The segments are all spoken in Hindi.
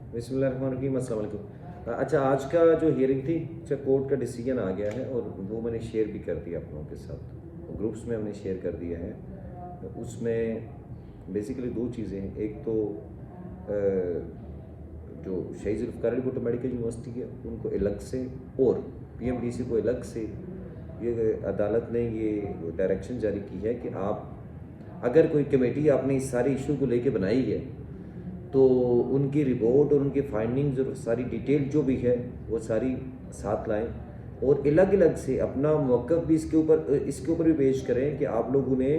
बिस्मिल्लाहिर्रहमानिर्रहीम, अस्सलाम वालेकुम। अच्छा, आज का जो हियरिंग थी, अच्छा कोर्ट का डिसीजन आ गया है और वो मैंने शेयर भी कर दिया आप लोगों के साथ, ग्रुप्स में हमने शेयर कर दिया है। उसमें बेसिकली दो चीज़ें हैं। एक तो जो शहीद जुल्फ़िकार अली भुट्टो मेडिकल यूनिवर्सिटी है उनको अलग से और पीएमडीसी को अलग से ये अदालत ने ये डायरेक्शन जारी की है कि आप अगर कोई कमेटी आपने इस सारे इशू को लेके बनाई है तो उनकी रिपोर्ट और उनकी फाइंडिंग्स और सारी डिटेल जो भी है वो सारी साथ लाएं और अलग अलग से अपना मौक़िफ़ भी इसके ऊपर भी पेश करें कि आप लोगों ने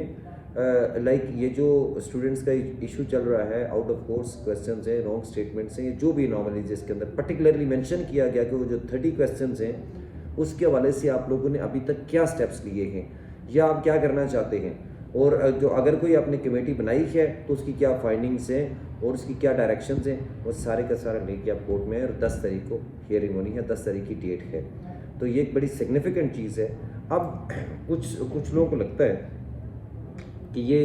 लाइक ये जो स्टूडेंट्स का इशू चल रहा है, आउट ऑफ कोर्स क्वेश्चंस हैं, रॉन्ग स्टेटमेंट्स हैं, जो भी नॉर्मलीज इसके अंदर पर्टिकुलरली मेंशन किया गया कि वो जो 30 क्वेश्चंस हैं उसके हवाले से आप लोगों ने अभी तक क्या स्टेप्स लिए हैं या आप क्या करना चाहते हैं, और जो अगर कोई आपने कमेटी बनाई है तो उसकी क्या फाइंडिंग्स हैं और उसकी क्या डायरेक्शंस हैं, वो सारे का सारा लेके आप कोर्ट में, और 10 तारीख को हियरिंग होनी है, 10 तारीख की डेट है। तो ये एक बड़ी सिग्निफिकेंट चीज़ है। अब कुछ लोगों को लगता है कि ये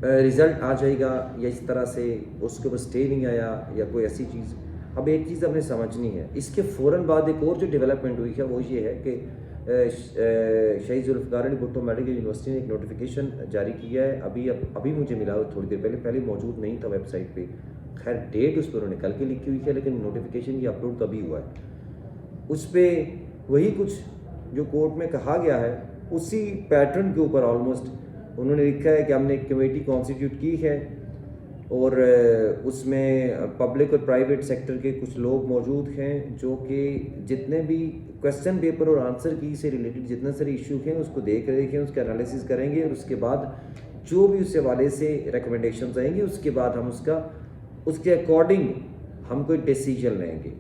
रिज़ल्ट आ जाएगा या इस तरह से उसके ऊपर स्टे नहीं आया या कोई ऐसी चीज़। अब एक चीज़ हमने समझनी है, इसके फ़ौरन बाद एक और जो डेवलपमेंट हुई है वो ये है कि शहीद जुल्फ़िकार अली भुट्टो मेडिकल यूनिवर्सिटी ने एक नोटिफिकेशन जारी किया है। अभी मुझे मिला थोड़ी देर पहले मौजूद नहीं था वेबसाइट पे। खैर डेट उस पर उन्होंने कल की लिखी हुई है, लेकिन नोटिफिकेशन ये अपलोड तो अभी हुआ है। उस पर वही कुछ जो कोर्ट में कहा गया है उसी पैटर्न के ऊपर ऑलमोस्ट उन्होंने लिखा है कि हमने एक कमेटी कॉन्स्टिट्यूट की है और उसमें पब्लिक और प्राइवेट सेक्टर के कुछ लोग मौजूद हैं जो कि जितने भी क्वेश्चन पेपर और आंसर की से रिलेटेड जितने सारे इशू हैं उसको देख रहे हैं, उसका एनालिसिस करेंगे और उसके बाद जो भी उस हवाले से रिकमेंडेशंस आएंगी उसके बाद हम उसके अकॉर्डिंग हम कोई डिसीजन लेंगे।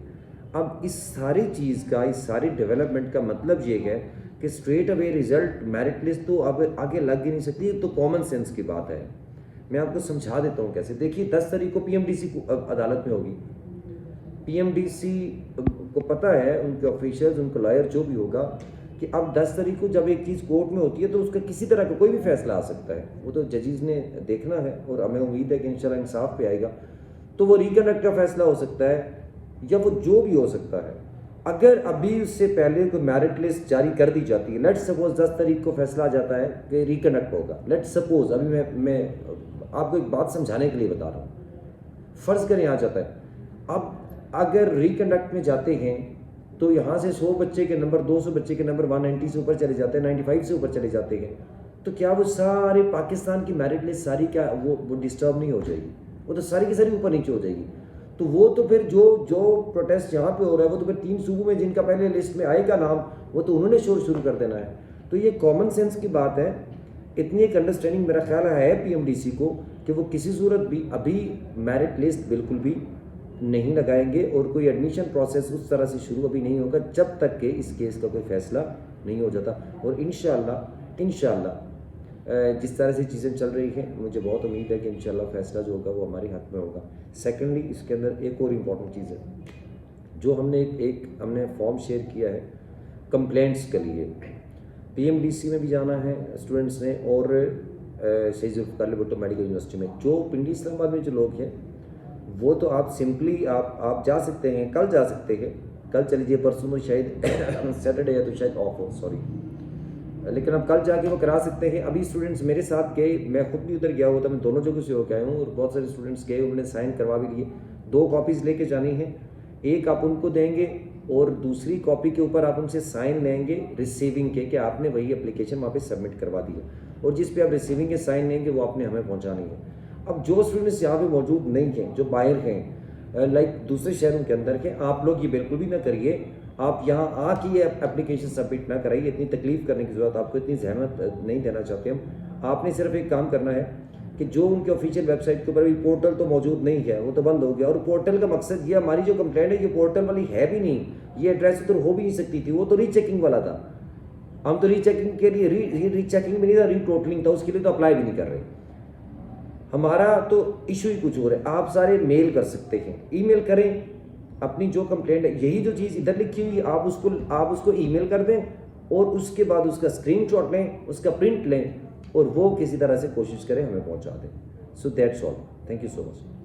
अब इस सारी चीज़ का, इस सारी डेवलपमेंट का मतलब ये है कि straight away result merit list तो अब आगे लग ही नहीं सकती। तो कॉमन सेंस की बात है, मैं आपको समझा देता हूँ कैसे। देखिए 10 तारीख को पीएमडीसी को अदालत में होगी। पीएमडीसी को पता है, उनके ऑफिशियल्स, उनका लॉयर जो भी होगा, कि अब 10 तारीख को जब एक चीज़ कोर्ट में होती है तो उसका किसी तरह का कोई भी फैसला आ सकता है। वो तो जजेस ने देखना है और हमें उम्मीद है कि इंशाल्लाह इंसाफ पे आएगा। तो वो रिकंडक्ट का फैसला हो सकता है या वो जो भी हो सकता है। अगर अभी उससे पहले कोई मेरिट लिस्ट जारी कर दी जाती है, लेट्स सपोज 10 तारीख को फैसला आ जाता है कि रिकंडक्ट होगा, लेट्स सपोज, अभी मैं आपको एक बात समझाने के लिए बता रहा हूँ। फ़र्ज़ करें आ जाता है, अब अगर रिकंडक्ट में जाते हैं तो यहाँ से 100 बच्चे के नंबर, 200 बच्चे के नंबर 190 से ऊपर चले जाते हैं, 95 से ऊपर चले जाते हैं, तो क्या वो सारे पाकिस्तान की मेरिट लिस्ट सारी क्या वो डिस्टर्ब नहीं हो जाएगी? वो तो सारी की सारी ऊपर नीचे हो जाएगी। तो वो तो फिर जो प्रोटेस्ट यहाँ पे हो रहा है वो तो फिर 3 सूबों में जिनका पहले लिस्ट में आएगा नाम, वो तो उन्होंने शोर शुरू कर देना है। तो ये कॉमन सेंस की बात है। इतनी एक अंडरस्टैंडिंग मेरा ख्याल है पीएमडीसी को कि वो किसी सूरत भी अभी मेरिट लिस्ट बिल्कुल भी नहीं लगाएंगे और कोई एडमिशन प्रोसेस उस तरह से शुरू अभी नहीं होगा जब तक कि इस केस का कोई फैसला नहीं हो जाता। और इंशाअल्लाह जिस तरह से चीज़ें चल रही हैं मुझे बहुत उम्मीद है कि इंशाअल्लाह फैसला जो होगा वो हमारे हाथ में होगा। सेकेंडली, इसके अंदर एक और इम्पॉर्टेंट चीज़ है जो हमने फॉर्म शेयर किया है कंप्लेंट्स के लिए। पीएमडीसी में भी जाना है स्टूडेंट्स ने और शहीद जुल्फ़िकार अली भुट्टो मेडिकल यूनिवर्सिटी में। जो पिंडी इस्लामाबाद में जो लोग हैं वो तो आप सिंपली आप जा सकते हैं, कल जा सकते हैं, कल चलीजिए, परसों तो शायद सैटरडे है तो शायद ऑफ हो, सॉरी, लेकिन अब कल जाके वो करा सकते हैं। अभी स्टूडेंट्स मेरे साथ गए, मैं खुद भी उधर गया हुआ था, मैं दोनों जगह से होकर आया हूँ और बहुत सारे स्टूडेंट्स गए, उन्होंने साइन करवा भी लिए। 2 कॉपीज़ लेके जानी है, एक आप उनको देंगे और दूसरी कॉपी के ऊपर आप उनसे साइन लेंगे रिसीविंग के कि आपने वही एप्लीकेशन वहाँ पे सबमिट करवा दी है, और जिस पे आप रिसीविंग के साइन लेंगे वो आपने हमें पहुँचानी है। अब जो स्टूडेंट्स यहाँ पे मौजूद नहीं हैं, जो बाहर हैं, लाइक दूसरे शहरों के अंदर के, आप लोग ये बिल्कुल भी ना करिए। आप यहाँ आके ये एप्लीकेशन सबमिट ना कराइए, इतनी तकलीफ़ करने की ज़रूरत, आपको इतनी जहमत नहीं देना चाहते हम। आपने सिर्फ एक काम करना है कि जो उनके ऑफिशियल वेबसाइट के ऊपर भी पोर्टल तो मौजूद नहीं है, वो तो बंद हो गया, और पोर्टल का मकसद ये, हमारी जो कंप्लेंट है ये पोर्टल वाली है भी नहीं, ये एड्रेस तो हो भी नहीं सकती थी, वो तो रीचेकिंग वाला था। हम तो रीचेकिंग के लिए रीचेकिंग भी नहीं था, रीटोटलिंग था, उसके लिए तो अप्लाई भी नहीं कर रहे। हमारा तो इशू ही कुछ और है। आप सारे मेल कर सकते हैं, ईमेल करें अपनी जो कंप्लेंट है, यही जो चीज़ इधर लिखी हुई आप उसको ईमेल कर दें और उसके बाद उसका स्क्रीनशॉट लें, उसका प्रिंट लें और वो किसी तरह से कोशिश करें हमें पहुंचा दें। So that's all, thank you so much.